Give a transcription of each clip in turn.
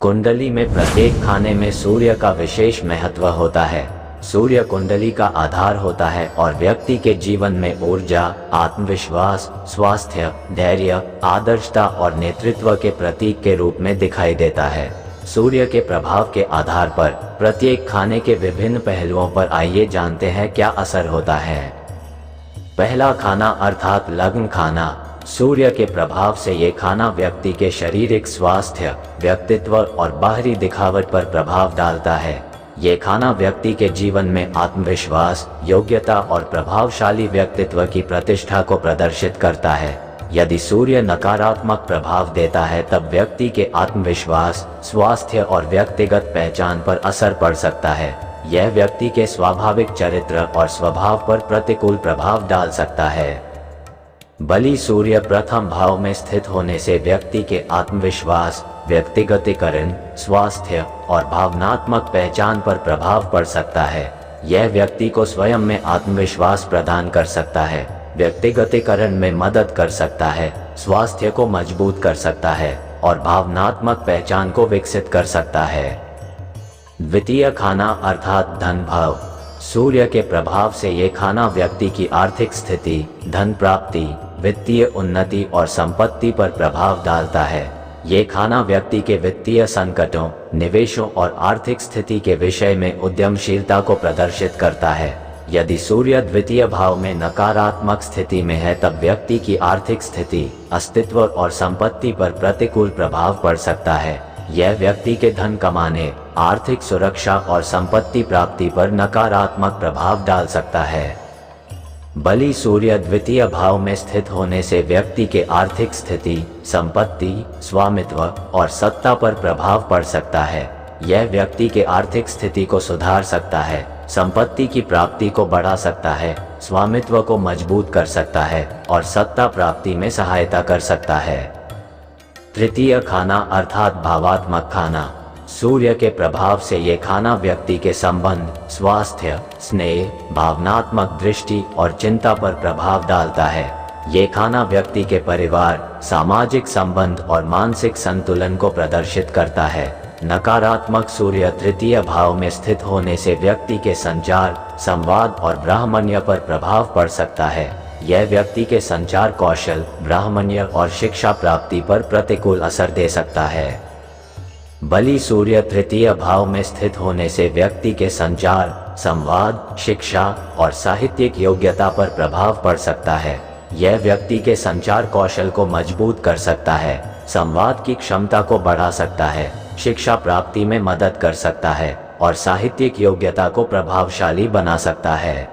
कुंडली में प्रत्येक खाने में सूर्य का विशेष महत्व होता है। सूर्य कुंडली का आधार होता है और व्यक्ति के जीवन में ऊर्जा, आत्मविश्वास, स्वास्थ्य, धैर्य, आदर्शता और नेतृत्व के प्रतीक के रूप में दिखाई देता है। सूर्य के प्रभाव के आधार पर प्रत्येक खाने के विभिन्न पहलुओं पर आइए जानते हैं क्या असर होता है। पहला खाना अर्थात लग्न खाना। सूर्य के प्रभाव से ये खाना व्यक्ति के शारीरिक स्वास्थ्य, व्यक्तित्व और बाहरी दिखावट पर प्रभाव डालता है। ये खाना व्यक्ति के जीवन में आत्मविश्वास, योग्यता और प्रभावशाली व्यक्तित्व की प्रतिष्ठा को प्रदर्शित करता है। यदि सूर्य नकारात्मक प्रभाव देता है तब व्यक्ति के आत्मविश्वास, स्वास्थ्य और व्यक्तिगत पहचान पर असर पड़ सकता है। यह व्यक्ति के स्वाभाविक चरित्र और स्वभाव पर प्रतिकूल प्रभाव डाल सकता है। बलि सूर्य प्रथम भाव में स्थित होने से व्यक्ति के आत्मविश्वास, व्यक्तिगतीकरण, स्वास्थ्य और भावनात्मक पहचान पर प्रभाव पड़ सकता है। यह व्यक्ति को स्वयं में आत्मविश्वास प्रदान कर सकता है, व्यक्तिगतीकरण में मदद कर सकता है, स्वास्थ्य को मजबूत कर सकता है और भावनात्मक पहचान को विकसित कर सकता है। द्वितीय खाना अर्थात धन भाव। सूर्य के प्रभाव से ये खाना व्यक्ति की आर्थिक स्थिति, धन प्राप्ति, वित्तीय उन्नति और संपत्ति पर प्रभाव डालता है। ये खाना व्यक्ति के वित्तीय संकटों, निवेशों और आर्थिक स्थिति के विषय में उद्यमशीलता को प्रदर्शित करता है। यदि सूर्य द्वितीय भाव में नकारात्मक स्थिति में है तब व्यक्ति की आर्थिक स्थिति, अस्तित्व और संपत्ति पर प्रतिकूल प्रभाव पड़ सकता है। यह व्यक्ति के धन कमाने, आर्थिक सुरक्षा और संपत्ति प्राप्ति पर नकारात्मक प्रभाव डाल सकता है। बलि सूर्य द्वितीय भाव में स्थित होने से व्यक्ति के आर्थिक स्थिति, संपत्ति, स्वामित्व और सत्ता पर प्रभाव पड़ सकता है। यह व्यक्ति के आर्थिक स्थिति को सुधार सकता है, संपत्ति की प्राप्ति को बढ़ा सकता है, स्वामित्व को मजबूत कर सकता है और सत्ता प्राप्ति में सहायता कर सकता है। तृतीय खाना अर्थात भावात्मक खाना। सूर्य के प्रभाव से ये खाना व्यक्ति के संबंध, स्वास्थ्य, स्नेह, भावनात्मक दृष्टि और चिंता पर प्रभाव डालता है। ये खाना व्यक्ति के परिवार, सामाजिक संबंध और मानसिक संतुलन को प्रदर्शित करता है। नकारात्मक सूर्य तृतीय भाव में स्थित होने से व्यक्ति के संचार, संवाद और ब्राह्मण्य पर प्रभाव पड़ सकता है। यह व्यक्ति के संचार कौशल, ब्राह्मण्य और शिक्षा प्राप्ति पर प्रतिकूल असर दे सकता है। बलि सूर्य तृतीय भाव में स्थित होने से व्यक्ति के संचार, संवाद, शिक्षा और साहित्यिक योग्यता पर प्रभाव पड़ सकता है। यह व्यक्ति के संचार कौशल को मजबूत कर सकता है, संवाद की क्षमता को बढ़ा सकता है, शिक्षा प्राप्ति में मदद कर सकता है और साहित्यिक योग्यता को प्रभावशाली बना सकता है।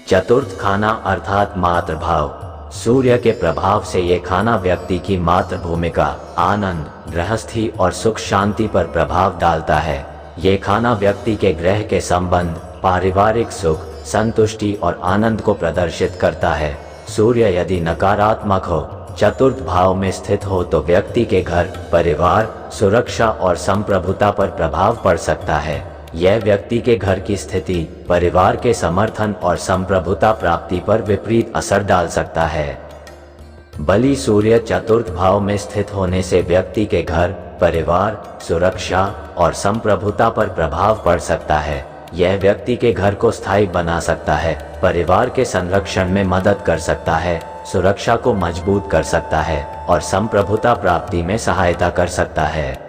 चतुर्थ खाना अर्थात मातृभाव। सूर्य के प्रभाव से ये खाना व्यक्ति की मातृभूमिका, आनंद, गृहस्थी और सुख शांति पर प्रभाव डालता है। ये खाना व्यक्ति के गृह के संबंध, पारिवारिक सुख, संतुष्टि और आनंद को प्रदर्शित करता है। सूर्य यदि नकारात्मक हो, चतुर्थ भाव में स्थित हो तो व्यक्ति के घर, परिवार, सुरक्षा और संप्रभुता पर प्रभाव पड़ सकता है। यह व्यक्ति के घर की स्थिति, परिवार के समर्थन और संप्रभुता प्राप्ति पर विपरीत असर डाल सकता है। बलि सूर्य चतुर्थ भाव में स्थित होने से व्यक्ति के घर, परिवार, सुरक्षा और संप्रभुता पर प्रभाव पड़ सकता है। यह व्यक्ति के घर को स्थायी बना सकता है, परिवार के संरक्षण में मदद कर सकता है, सुरक्षा को मजबूत कर सकता है और संप्रभुता प्राप्ति में सहायता कर सकता है।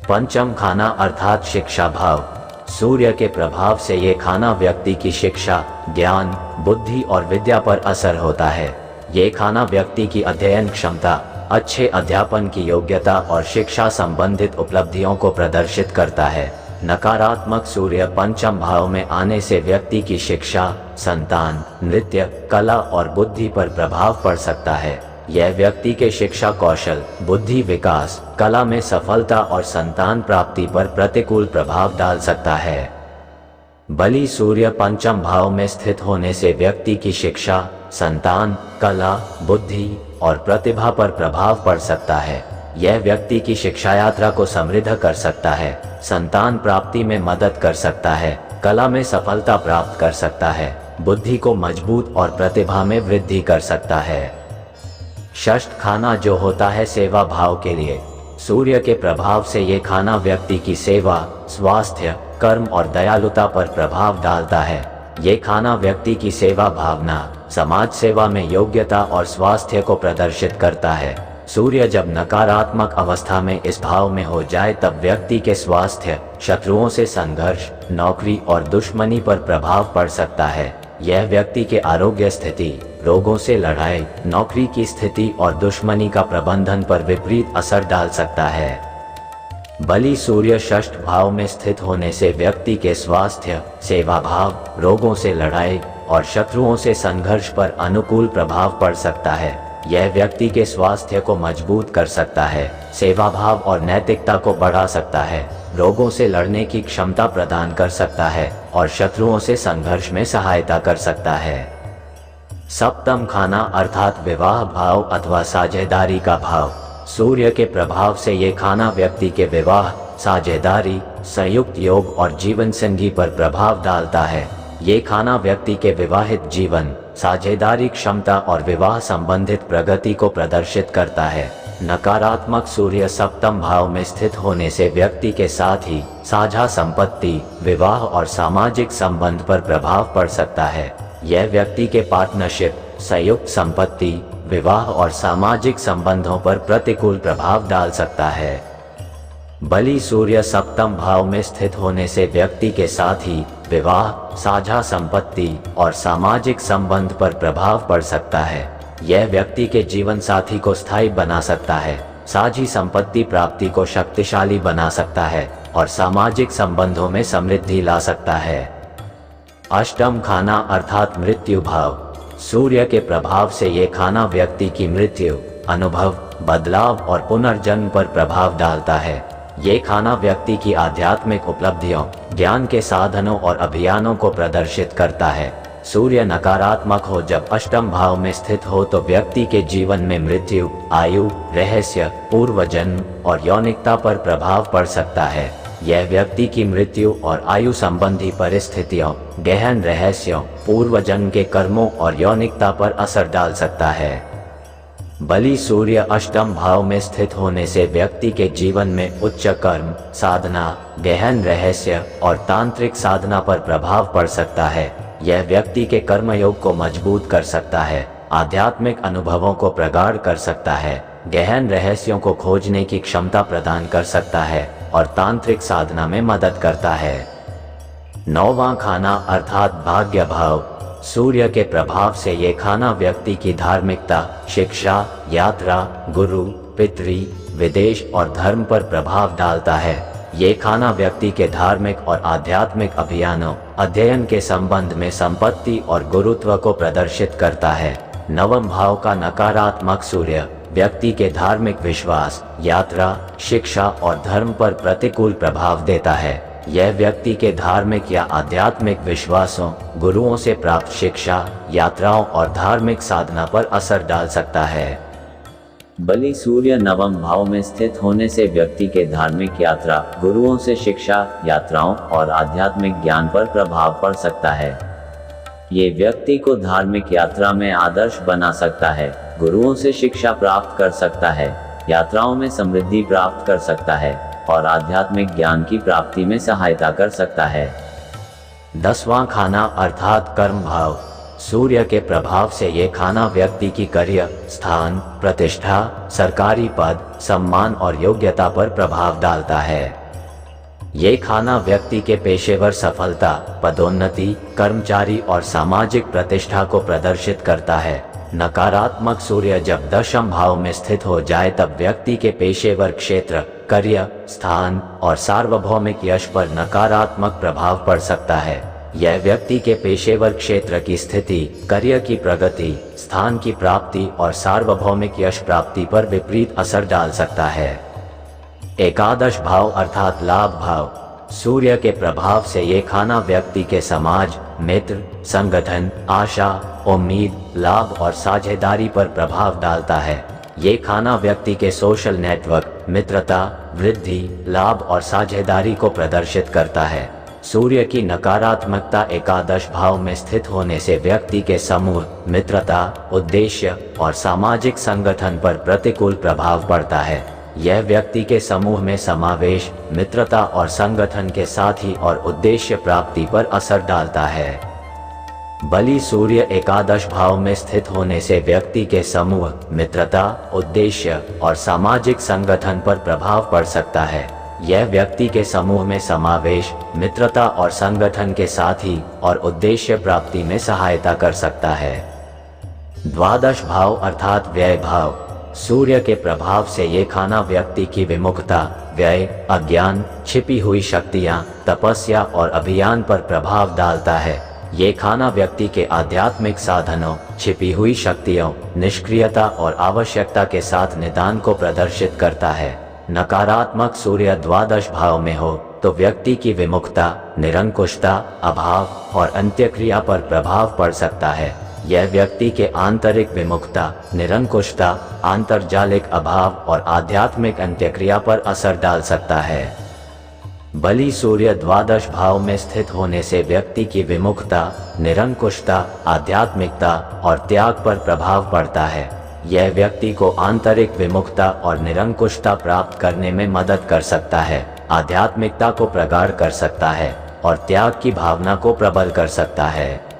पंचम खाना अर्थात शिक्षा भाव। सूर्य के प्रभाव से ये खाना व्यक्ति की शिक्षा, ज्ञान, बुद्धि और विद्या पर असर होता है। ये खाना व्यक्ति की अध्ययन क्षमता, अच्छे अध्यापन की योग्यता और शिक्षा संबंधित उपलब्धियों को प्रदर्शित करता है। नकारात्मक सूर्य पंचम भाव में आने से व्यक्ति की शिक्षा, संतान, नृत्य, कला और बुद्धि पर प्रभाव पड़ सकता है। यह व्यक्ति के शिक्षा कौशल, बुद्धि विकास, कला में सफलता और संतान प्राप्ति पर प्रतिकूल प्रभाव डाल सकता है। बलि सूर्य पंचम भाव में स्थित होने से व्यक्ति की शिक्षा, संतान, कला, बुद्धि और प्रतिभा पर प्रभाव पड़ सकता है। यह व्यक्ति की शिक्षा यात्रा को समृद्ध कर सकता है, संतान प्राप्ति में मदद कर सकता है, कला में सफलता प्राप्त कर सकता है, बुद्धि को मजबूत और प्रतिभा में वृद्धि कर सकता है। षष्ठ खाना जो होता है सेवा भाव के लिए। सूर्य के प्रभाव से ये खाना व्यक्ति की सेवा, स्वास्थ्य, कर्म और दयालुता पर प्रभाव डालता है। ये खाना व्यक्ति की सेवा भावना, समाज सेवा में योग्यता और स्वास्थ्य को प्रदर्शित करता है। सूर्य जब नकारात्मक अवस्था में इस भाव में हो जाए तब व्यक्ति के स्वास्थ्य, शत्रुओं से संघर्ष, नौकरी और दुश्मनी पर प्रभाव पड़ सकता है। यह व्यक्ति के आरोग्य स्थिति, रोगों से लड़ाई, नौकरी की स्थिति और दुश्मनी का प्रबंधन पर विपरीत असर डाल सकता है। बलि सूर्य षष्ठ भाव में स्थित होने से व्यक्ति के स्वास्थ्य, सेवा भाव, रोगों से लड़ाई और शत्रुओं से संघर्ष पर अनुकूल प्रभाव पड़ सकता है। यह व्यक्ति के स्वास्थ्य को मजबूत कर सकता है, सेवा भाव और नैतिकता को बढ़ा सकता है, रोगों से लड़ने की क्षमता प्रदान कर सकता है और शत्रुओं से संघर्ष में सहायता कर सकता है। सप्तम खाना अर्थात विवाह भाव अथवा साझेदारी का भाव। सूर्य के प्रभाव से ये खाना व्यक्ति के विवाह, साझेदारी, संयुक्त योग और जीवन संगी पर प्रभाव डालता है। ये खाना व्यक्ति के विवाहित जीवन, साझेदारी क्षमता और विवाह संबंधित प्रगति को प्रदर्शित करता है। नकारात्मक सूर्य सप्तम भाव में स्थित होने से व्यक्ति के साथ ही साझा संपत्ति, विवाह और सामाजिक संबंध पर प्रभाव पड़ सकता है। यह व्यक्ति के पार्टनरशिप, संयुक्त संपत्ति, विवाह और सामाजिक संबंधों पर प्रतिकूल प्रभाव डाल सकता है। बलि सूर्य सप्तम भाव में स्थित होने से व्यक्ति के साथ ही विवाह, साझा संपत्ति और सामाजिक संबंध पर प्रभाव पड़ सकता है। यह व्यक्ति के जीवन साथी को स्थायी बना सकता है, साझी संपत्ति प्राप्ति को शक्तिशाली बना सकता है और सामाजिक संबंधों में समृद्धि ला सकता है। अष्टम खाना अर्थात मृत्यु भाव। सूर्य के प्रभाव से ये खाना व्यक्ति की मृत्यु, अनुभव, बदलाव और पुनर्जन्म पर प्रभाव डालता है। ये खाना व्यक्ति की आध्यात्मिक उपलब्धियों, ज्ञान के साधनों और अभियानों को प्रदर्शित करता है। सूर्य नकारात्मक हो जब अष्टम भाव में स्थित हो तो व्यक्ति के जीवन में मृत्यु, आयु, रहस्य, पूर्व जन्म और यौनिकता पर प्रभाव पड़ सकता है। यह व्यक्ति की मृत्यु और आयु संबंधी परिस्थितियों, गहन रहस्यों, पूर्व जन्म के कर्मों और यौनिकता पर असर डाल सकता है। बलि सूर्य अष्टम भाव में स्थित होने से व्यक्ति के जीवन में उच्च कर्म, साधना, गहन रहस्य और तांत्रिक साधना पर प्रभाव पड़ सकता है। यह व्यक्ति के कर्मयोग को मजबूत कर सकता है, आध्यात्मिक अनुभवों को प्रगाढ़ कर सकता है, गहन रहस्यों को खोजने की क्षमता प्रदान कर सकता है और तांत्रिक साधना में मदद करता है। नौवां खाना अर्थात भाग्य भाव। सूर्य के प्रभाव से ये खाना व्यक्ति की धार्मिकता, शिक्षा, यात्रा, गुरु, पितृ, विदेश और धर्म पर प्रभाव डालता है। ये खाना व्यक्ति के धार्मिक और आध्यात्मिक अभियानों, अध्ययन के संबंध में संपत्ति और गुरुत्व को प्रदर्शित करता है। नवम भाव का नकारात्मक सूर्य व्यक्ति के धार्मिक विश्वास, यात्रा, शिक्षा और धर्म पर प्रतिकूल प्रभाव देता है। यह व्यक्ति के धार्मिक या आध्यात्मिक विश्वासों, गुरुओं से प्राप्त शिक्षा, यात्राओं और धार्मिक साधना पर असर डाल सकता है। बलि सूर्य नवम भाव में स्थित होने से व्यक्ति के धार्मिक यात्रा, गुरुओं से शिक्षा, यात्राओं और आध्यात्मिक ज्ञान पर प्रभाव पड़ सकता है। ये व्यक्ति को धार्मिक यात्रा में आदर्श बना सकता है, गुरुओं से शिक्षा प्राप्त कर सकता है, यात्राओं में समृद्धि प्राप्त कर सकता है और आध्यात्मिक ज्ञान की प्राप्ति में सहायता कर सकता है। दसवां खाना अर्थात कर्म भाव। सूर्य के प्रभाव से ये खाना व्यक्ति की करियर, स्थान, प्रतिष्ठा, सरकारी पद, सम्मान और योग्यता पर प्रभाव डालता है। ये खाना व्यक्ति के पेशेवर सफलता, पदोन्नति, कर्मचारी और सामाजिक प्रतिष्ठा को प्रदर्शित करता है। नकारात्मक सूर्य जब दशम भाव में स्थित हो जाए तब व्यक्ति के पेशेवर क्षेत्र, करियर, स्थान और सार्वभौमिक यश पर नकारात्मक प्रभाव पड़ सकता है। यह व्यक्ति के पेशेवर क्षेत्र की स्थिति, करियर की प्रगति, स्थान की प्राप्ति और सार्वभौमिक यश प्राप्ति पर विपरीत असर डाल सकता है। एकादश भाव अर्थात लाभ भाव। सूर्य के प्रभाव से ये खाना व्यक्ति के समाज, मित्र, संगठन, आशा, उम्मीद, लाभ और साझेदारी पर प्रभाव डालता है। ये खाना व्यक्ति के सोशल नेटवर्क, मित्रता, वृद्धि, लाभ और साझेदारी को प्रदर्शित करता है। सूर्य की नकारात्मकता एकादश भाव में स्थित होने से व्यक्ति के समूह, मित्रता, उद्देश्य और सामाजिक संगठन पर प्रतिकूल प्रभाव पड़ता है। यह व्यक्ति के समूह में समावेश, मित्रता और संगठन के साथी और उद्देश्य प्राप्ति पर असर डालता है। बलि सूर्य एकादश भाव में स्थित होने से व्यक्ति के समूह, मित्रता, उद्देश्य और सामाजिक संगठन पर प्रभाव पड़ सकता है। यह व्यक्ति के समूह में समावेश, मित्रता और संगठन के साथी और उद्देश्य प्राप्ति में सहायता कर सकता है। द्वादश भाव अर्थात व्यय भाव। सूर्य के प्रभाव से ये खाना व्यक्ति की विमुखता, व्यय, अज्ञान, छिपी हुई शक्तियां, तपस्या और अभियान पर प्रभाव डालता है। ये खाना व्यक्ति के आध्यात्मिक साधनों, छिपी हुई शक्तियों, निष्क्रियता और आवश्यकता के साथ निदान को प्रदर्शित करता है। नकारात्मक सूर्य द्वादश भाव में हो तो व्यक्ति की विमुखता, निरंकुशता, अभाव और अंत्यक्रिया पर प्रभाव पड़ सकता है। यह व्यक्ति के आंतरिक विमुखता, निरंकुशता, आंतरजालिक अभाव और आध्यात्मिक अंत्यक्रिया पर असर डाल सकता है। बलि सूर्य द्वादश भाव में स्थित होने से व्यक्ति की विमुखता, निरंकुशता, आध्यात्मिकता और त्याग पर प्रभाव पड़ता है। यह व्यक्ति को आंतरिक विमुखता और निरंकुशता प्राप्त करने में मदद कर सकता है, आध्यात्मिकता को प्रगाढ़ कर सकता है और त्याग की भावना को प्रबल कर सकता है।